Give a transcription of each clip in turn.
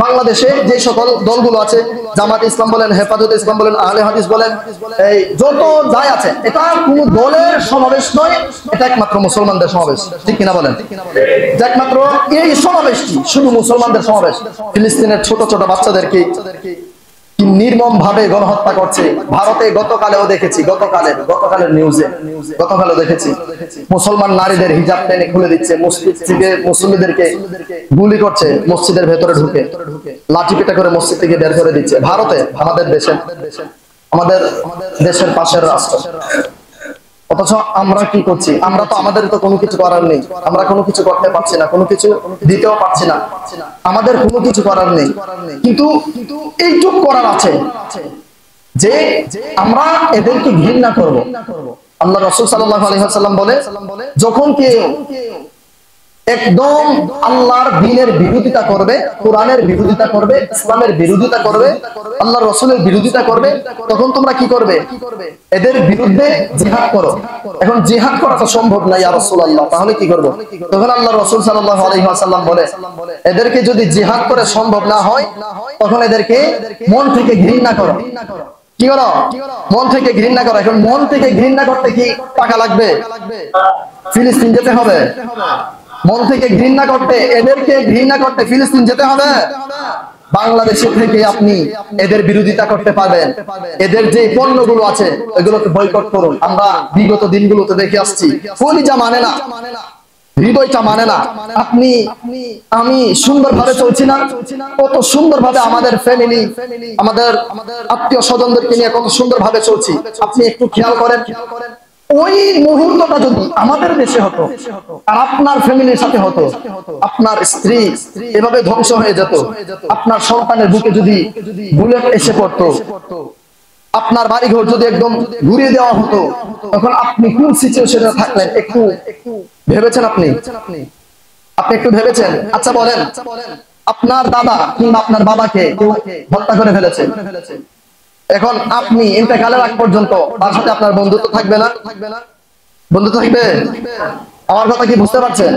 বাংলাদেশে যে সকল দলগুলো আছে, জামাত ইসলাম বলেন, হেফাজত ইসলাম বলেন, আহলে হাদিস বলেন, এই যত যাই আছে, এটা কোনো দলের সমাবেশ নয়, এটা একমাত্র মুসলমানদের সমাবেশ। ঠিক কিনা বলেন? একমাত্র এই সমাবেশটি শুধু মুসলমানদের সমাবেশ। ফিলিস্তিনের ছোট ছোট বাচ্চাদেরকে নির্মম ভাবে গণহত্যা করছে। ভারতে গতকালেও দেখেছি, গতকালের নিউজে গতকালও দেখেছি, মুসলমান নারীদের হিজাব টেনে খুলে দিচ্ছে, মসজিদ থেকে মুসল্লিদেরকে গুলি করছে, মসজিদের ভেতরে ঢুকে লাঠি পেটা করে মসজিদ থেকে বের করে দিচ্ছে। ভারতে, আমাদের দেশের পাশের রাষ্ট্র। অথচ আমরা কি করছি? আমরা তো, আমাদের তো কোনো কিছু করার নেই, আমরা কোনো কিছু করতে পারছি না, কোনো কিছু দিতেও পারছি না, আমাদের কোনো কিছু করার নেই। কিন্তু এইটুক করার আছে যে আমরা এদেরকে ঘৃণা করব। আল্লাহ রাসূল সাল্লাল্লাহু আলাইহি ওয়াসাল্লাম বলে, যখন কেউ একদম আল্লাহর দ্বীনের বিরোধিতা করবে, কোরআনের বিরোধিতা করবে, ইসলামের বিরোধিতা করবে, আল্লাহর রাসূলের বিরোধিতা করবে, তখন তোমরা কি করবে? এদের বিরুদ্ধে জিহাদ করো। এখন জিহাদ করা তো সম্ভব না ইয়া রাসূলুল্লাহ, তাহলে কি করব? তখন আল্লাহর রাসূল সাল্লাল্লাহু আলাইহি ওয়াসাল্লাম বলে, এদেরকে যদি জিহাদ করে সম্ভব না হয়, তখন এদেরকে মন থেকে ঘৃণা করো। কি করো? মন থেকে ঘৃণা করো। এখন মন থেকে ঘৃণা করতে কি টাকা লাগবে? ফিলিস্তিন যেতে হবে? মন থেকে ঘৃণা করতে, এদেরকে ঘৃণা করতে ফিলিস্তিন যেতে হবে? বাংলাদেশ থেকে আপনি এদের বিরোধিতা করতে পারবেন। এদের যে পণ্যগুলো আছে এগুলোকে বয়কট করুন। আমরা বিগত দিনগুলোতে দেখে আসছি, কলিজা মানে না, হৃদয়টা মানে না। আমি সুন্দরভাবে চলছি না, কত সুন্দরভাবে আমাদের ফ্যামিলি, আমাদের আত্মীয় স্বজনদেরকে নিয়ে কত সুন্দরভাবে চলছি। আপনি একটু খেয়াল করেন, ওই মুহূর্তটা যদি আমাদের দেশে হতো আর আপনার ফ্যামিলির সাথে হতো, আপনার স্ত্রী এভাবে ধ্বংস হয়ে যেত, আপনার সন্তানের বুকে যদি বুলেট এসে পড়তো, আপনার বাড়িঘর যদি একদম ঘুরিয়ে দেওয়া হতো, তখন আপনি কোন সিচুয়েশনে থাকলেন একটু ভেবেছেন? আপনি একটু ভেবেছেন? আচ্ছা বলেন, আপনার দাদা কিংবা আপনার বাবাকে কেউ হত্যা করে ফেলেছে, এখন আপনি ইন্তেকালের আগ পর্যন্ত তার সাথে আপনার বন্ধুত্ব থাকবে না? বন্ধুত্ব থাকবে? আমার কথা কি বুঝতে পারছেন?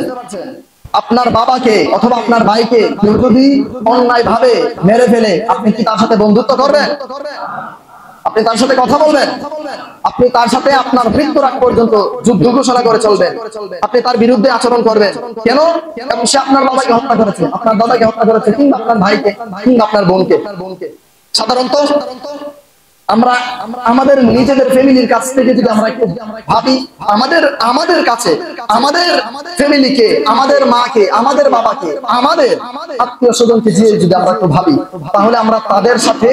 আপনার বাবাকে অথবা আপনার ভাইকে কেউ যদি অন্যায় ভাবে মেরে ফেলে, আপনি কি তার সাথে বন্ধুত্ব করবেন? আপনি তার সাথে কথা বলবেন? আপনি তার সাথে আপনার মৃত্যুর আগ পর্যন্ত যুদ্ধ ঘোষণা করে চলবেন? আপনি তার বিরুদ্ধে আচরণ করবেন? কেন? সে আপনার বাবাকে হত্যা করেছে, আপনার দাদাকে হত্যা করেছে, কিংবা আপনার ভাইকে, কিংবা আপনার বোনকে। সাধারণত আমরা আমাদের নিজেদের ফ্যামিলির কাছ থেকে যদি আমরা একটু ভাবি, আমাদের কাছে, আমাদের ফ্যামিলিকে, আমাদের মাকে, আমাদের বাবাকে, আমাদের আত্মীয় স্বজনকে যদি আমরা একটু ভাবি, তাহলে আমরা তাদের সাথে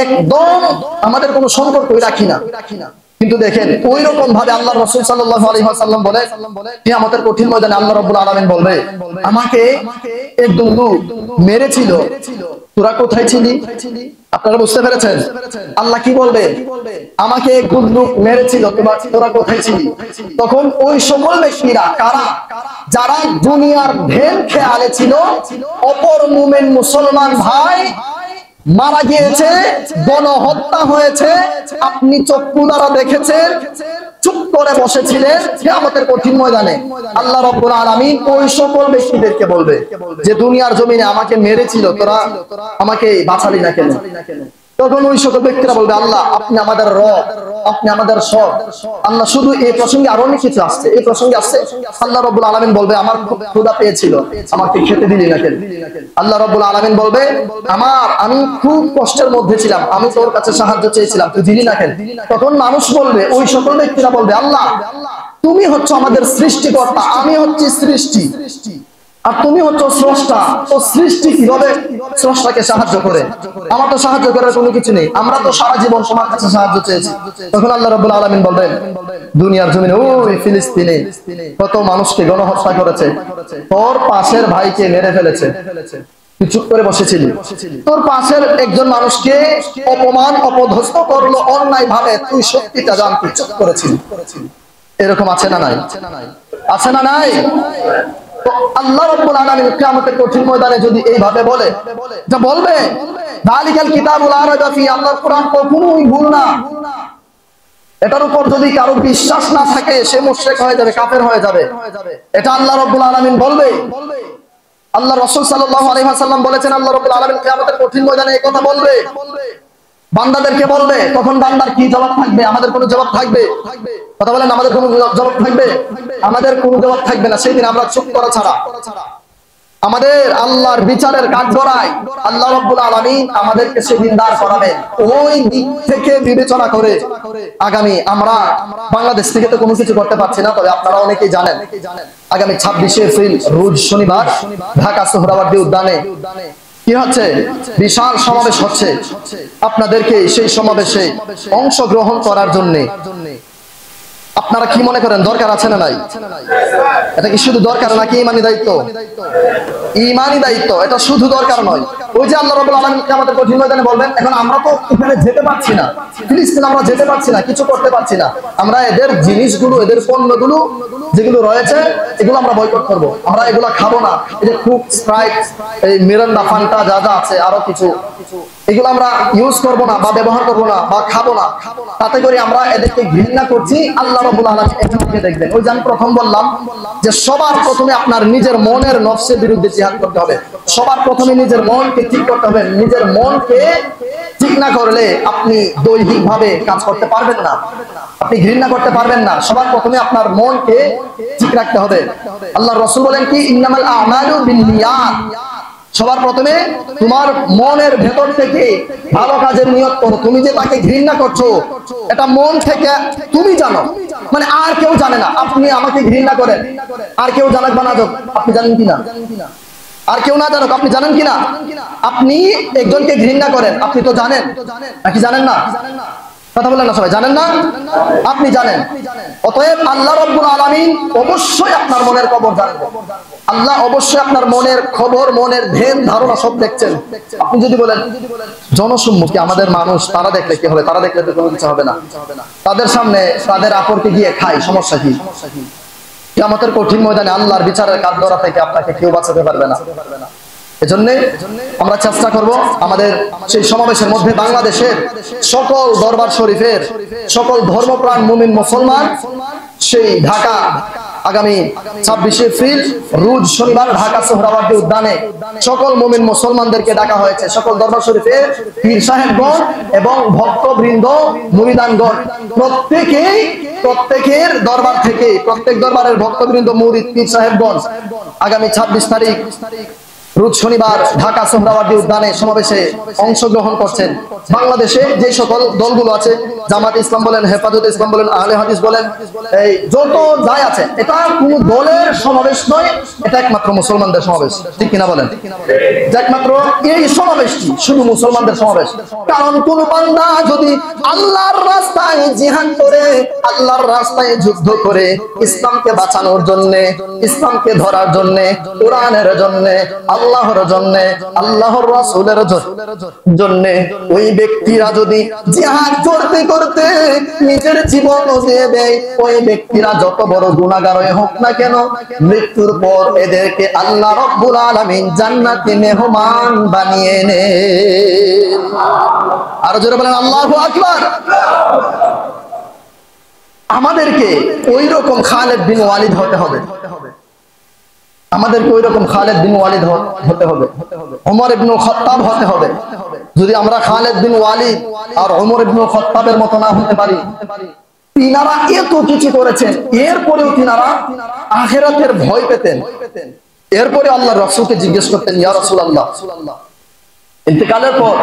একদম আমাদের কোনো সম্পর্কই রাখি না। কিন্তু দেখেন, ওই রকম ভাবে আল্লাহর রাসূল সাল্লাল্লাহু আলাইহি ওয়াসাল্লাম বলে, কিয়ামতের কঠিন ময়দানে আল্লাহ রাব্বুল আলামিন বলবে, আমাকে একদম লোক মেরেছিল, তোরা কোথায় ছিলি? আপনারা বুঝতে পেরেছেন? আল্লাহ কি বলবে? আমাকে একদম লোক মেরেছিল, তোরা কোথায় ছিলি? তখন ওই সকল ব্যক্তিরা কারা? যারা দুনিয়ার ধ্যান খেয়ালে ছিল, অপর মুমিন মুসলমান ভাই মারা গিয়েছে, গণহত্যা হয়েছে, আপনি চক্ষু দ্বারা দেখেছেন, চুপ করে বসেছিলেন, কিয়ামতের কঠিন ময়দানে আল্লাহ রাব্বুল আলামিন ওই সকল ব্যক্তিদেরকে বলবে যে দুনিয়ার জমিনে আমাকে মেরেছিল, তোরা আমাকে বাঁচালি না কেন? তখন ওই সকল ব্যক্তিরা বলবে, আল্লাহ আপনি আমাদের রব, আপনি আমাদের সব। আল্লাহ শুধু এই প্রসঙ্গে আরো অনেক কিছু আসছে, এই প্রসঙ্গে আসছে, আল্লাহ রাব্বুল আলামিন বলবে, আমার খুব ক্ষুধা পেয়েছিল, আমাকে খেতে দিলি না কেন? আল্লাহ রাব্বুল আলামিন বলবে, আমি খুব কষ্টের মধ্যে ছিলাম, আমি তোর কাছে সাহায্য চেয়েছিলাম, তুই দিলি না কেন? তখন মানুষ বলবে, ওই সকল ব্যক্তিরা বলবে, আল্লাহ তুমি হচ্ছে আমাদের সৃষ্টিকর্তা, আমি হচ্ছি সৃষ্টি, আর তুমি হচ্ছে স্রষ্টা। তো সৃষ্টি কিভাবে স্রষ্টাকে সাহায্য করে? আমার তো সাহায্য করার কোনো কিছু নেই, আমরা তো সারা জীবন তোমার কাছে সাহায্য চেয়েছি। তখন আল্লাহ রাব্বুল আলামিন বলবেন, দুনিয়ার জমিনে ওই ফিলিস্তিনে কত মানুষকে গণহত্যা করেছে, তোর পাশের ভাইকে মেরে ফেলেছে, তুই চুপ করে বসেছিলি। তোর পাশের একজন মানুষকে অপমান অপদস্থ করলো অন্যায় ভাবে, তুই সত্যিটা জানতি, চুপ করেছিলি। এরকম আছে না নাই? আছে না নাই? আল্লাহ রাব্বুল আলামিন কিয়ামতের কঠিন ময়দানে যদি এইভাবে বলে, যা বলবে, যালিকাল কিতাবুল লা রাইবা ফি, আল্লাহর কোরআন কখনোই ভুল না। এটার উপর যদি কারো বিশ্বাস না থাকে, সে মুশরিক হয়ে যাবে, কাফের হয়ে যাবে। এটা আল্লাহ রাব্বুল আলামিন বলবে। আল্লাহ রাসূল সাল্লাল্লাহু আলাইহি ওয়াসাল্লাম বলেছেন, আল্লাহ রাব্বুল আলামিন কিয়ামতের কঠিন ময়দানে এই কথা বলবে, বান্দাদেরকে বলবে। তখন বান্দার কি জবাব থাকবে? আমাদের কোনো জবাব থাকবে? কথা বলেন, আমাদের কোনো জবাব থাকবে? আমাদের কোনো জবাব থাকবে না। সেই দিন আমরা চুপ করা ছাড়া আমাদের আল্লাহর বিচারের কাঠগড়ায় আল্লাহ রাব্বুল আলামিন আমাদেরকে সেদিন দাঁড় করাবেন। ওই দিক থেকে বিবেচনা করে আগামী আমরা বাংলাদেশ থেকে তো কোনো কিছু করতে পারছি না, তবে আপনারা অনেকেই জানেন আগামী 26শে এপ্রিল রোজ শনিবার ঢাকা সোহরাওয়ার্দী উদ্যানে কি হচ্ছে? বিশাল সমাবেশ হচ্ছে। আপনাদেরকে সেই সমাবেশে অংশগ্রহণ করার জন্য আপনারা কি মনে করেন দরকার আছে না নাই? এটা কি শুধু দরকার নাকি ইমানি দায়িত্ব? ইমানি দায়িত্ব, এটা শুধু দরকার নয়। ওই যে আল্লাহ রাব্বুল আলামিন কিয়ামতের কঠিন ময়দানে বলবেন, এখন আমরা তো এখানে যেতে পারছি না, ফিলিস্তিনে আমরা যেতে পারছি না, কিছু করতে পারছি না, আমরা এদের জিনিসগুলো, এদের পণ্যগুলো যেগুলো রয়েছে এগুলো আমরা বয়কট করব, আমরা এগুলো খাবো না। এই যে কোক, স্প্রাইট, এই মিরান্ডা, ফান্টা যা যা আছে আরো কিছু, এগুলো আমরা ইউজ করব না বা ব্যবহার করব না বা খাবো না। তাতে করে আমরা এদেরকে ঘৃণা করছি। আল্লাহ রাব্বুল আলামিন এখানে দেখবেন, ওই যে আমি প্রথম বললাম যে সবার প্রথমে আপনার নিজের মনের নফসের বিরুদ্ধে জিহাদ করতে হবে। সবার প্রথমে নিজের মনকে ঠিক করতে হবে। নিজের মনকে ঠিক না করলে আপনি দৈহিকভাবে কাজ করতে পারবেন না, আপনি ঘৃণা করতে পারবেন না। সবার প্রথমে আপনার মনকে ঠিক রাখতে হবে। আল্লাহর রাসূল বলেন কি, ইন্নামাল আমালু বিন্নিয়াত। সবার প্রথমে তোমার মনের ভেতর থেকে ভালো কাজের নিয়ত করো। তুমি যে তাকে ঘৃণা করছো এটা মন থেকে তুমি জানো, মানে আর কেউ জানে না। আপনি আমাকে ঘৃণা করেন, আর কেউ জানাক বা না জানুক, আপনি জানেন কিনা? আর কেউ না জানুক, আপনি জানেন কিনা? আপনি একজনকে ঘৃণা করেন, আপনি তো জানেন নাকি জানেন না? কথা বলেন না সবাই, জানেন না? আপনি জানেন। অতএব আল্লাহ রাব্বুল আলামিন অবশ্যই আপনার মনের খবর জানেন। আল্লাহ অবশ্যই আপনার মনের খবর, মনের ধ্যান ধারণা সব দেখছেন। আপনি যদি বলেন জনসম্মুখে আমাদের মানুষ, তারা দেখলে কি হবে? তারা দেখলে তো কোনো কিছু হবে না। তাদের সামনে তাদের আপরকে গিয়ে খাই, সমস্যা কি? কিয়ামতের কঠিন ময়দানে আল্লাহর বিচারের কাঠগড়া থেকে আপনাকে কেউ বাঁচাতে পারবে না। এজন্য আমরা চেষ্টা করব আমাদের সেই সমাবেশের মধ্যে বাংলাদেশের সকল দরবার শরীফের সকল ধর্মপ্রাণ মুমিন মুসলমান সেই ঢাকা আগামী 26শে এপ্রিল রোজ শনিবার ঢাকা সোহরাওয়ার্দী উদ্যানে সকল মুমিন মুসলমানদেরকে ডাকা হয়েছে। সকল দরবার শরীফের পীর সাহেবগণ এবং ভক্তবৃন্দ, মুরিদানগণ প্রত্যেকের দরবার থেকে, প্রত্যেক দরবারের ভক্তবৃন্দ, মুরিদ, পীর সাহেবগণ আগামী 26 তারিখ রোজ শনিবার ঢাকা সোহরাওয়ার্দী উদ্যানে সমাবেশে অংশগ্রহণ করছেন। বাংলাদেশে যে সকল দলগুলো আছে, জামাত ইসলাম বলেন, হেফাজত ইসলাম বলেন, আহলে হাদিস বলেন, এই যত যাই আছে, এটা কোনো দলের সমাবেশ নয়, এটা একমাত্র মুসলমানদের সমাবেশ। ঠিক কিনা বলেন? একমাত্র এই সমাবেশটি শুধু মুসলমানদের সমাবেশ। কারণ কোন বান্দা যদি আল্লাহর রাস্তায় জিহাদ করে, আল্লাহর রাস্তায় যুদ্ধ করে, ইসলামকে বাঁচানোর জন্য, ইসলামকে ধরার জন্য, কোরআনের জন্য, আল্লাহর জন্য, আল্লাহর রাসূলের জন্য, ওই ব্যক্তিরা যদি জিহাদ করতে করতে নিজের জীবন দিয়ে দেয়, ওই ব্যক্তিরা যত বড় গুনাহগার হোক না কেন, মৃত্যুর পর এদেরকে আল্লাহ রাব্বুল আলামিন জান্নাতে মেহমান বানিয়ে নেন। আর জোরে বলেন আল্লাহু আকবার। আমাদেরকে ওই রকম খালিদ বিন ওয়ালিদ হতে হবে। আমাদেরকে ওই রকম খালিদ বিন ওয়ালিদ হতে হবে, ওমর ইবনুল খাত্তাব হতে হবে। যদি আমরা খালিদ বিন ওয়ালিদ আর ওমর ইবনুল খাত্তাবের মতো না হতে পারি, তিনারা এত কিছু করেছেন, এরপরেও তিনারা আখিরাতের ভয় পেতেন। এরপরে আল্লাহর রাসূলকে জিজ্ঞেস করতেন, ইয়া রাসূলুল্লাহ, ইন্তেকালের পর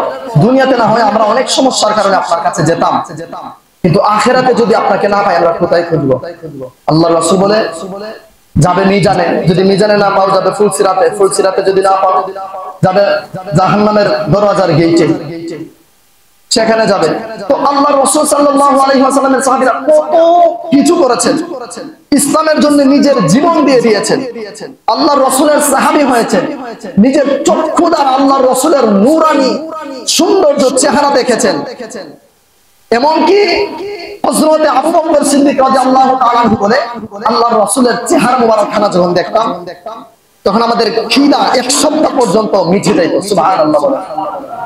দুনিয়াতে না হয় আমরা অনেক সমস্যার কারণে আপনার কাছে যেতাম, কিন্তু আখিরাতে যদি আপনাকে না পাই আমরা কোথায় খুঁজবো? আল্লাহর রাসূল বলে, যাবে মিজানে, যদি মিজানে না পাও যাবে ফুলসিরাতে, ফুলসিরাতে যদি না পাও যাবে জাহান্নামের দরওয়াজার গেটে, সেখানে যাবে। তো আল্লাহর রাসূল সাল্লাল্লাহু আলাইহি ওয়াসাল্লামের সাহাবীরা কত কিছু করেছেন, ইসলামের জন্য নিজের জীবন দিয়ে দিয়েছেন, আল্লাহর রাসূলের সাহাবী হয়েছেন, নিজের চক্ষু দ্বারা আল্লাহর রাসূলের নূরানি সৌন্দর্য চেহারা দেখেছেন। এমনকি হযরত আবু বকর সিদ্দিক রাদিয়াল্লাহু তাআলা আনহু বলে, আল্লাহর রাসূলের চেহারা মোবারকখানা যখন দেখতাম তখন আমাদের খিদা এক সপ্তাহ পর্যন্ত মিটে যেত। সুবহানাল্লাহ বলেন,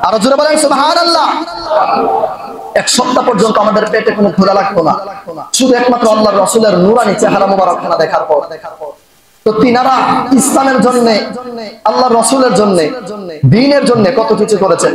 আর জোরে বলেন সুবহানাল্লাহ। এক সপ্তাহ পর্যন্ত আমাদের পেটে কোনো ক্ষুধা লাগতো না, শুধু একমাত্র আল্লাহর রাসূলের নূরানি চেহারা মোবারকখানা দেখার পর। তো তিনারা ইসলামের জন্য, আল্লাহ রসুলের জন্য, দ্বীনের জন্য কত কিছু করেছেন।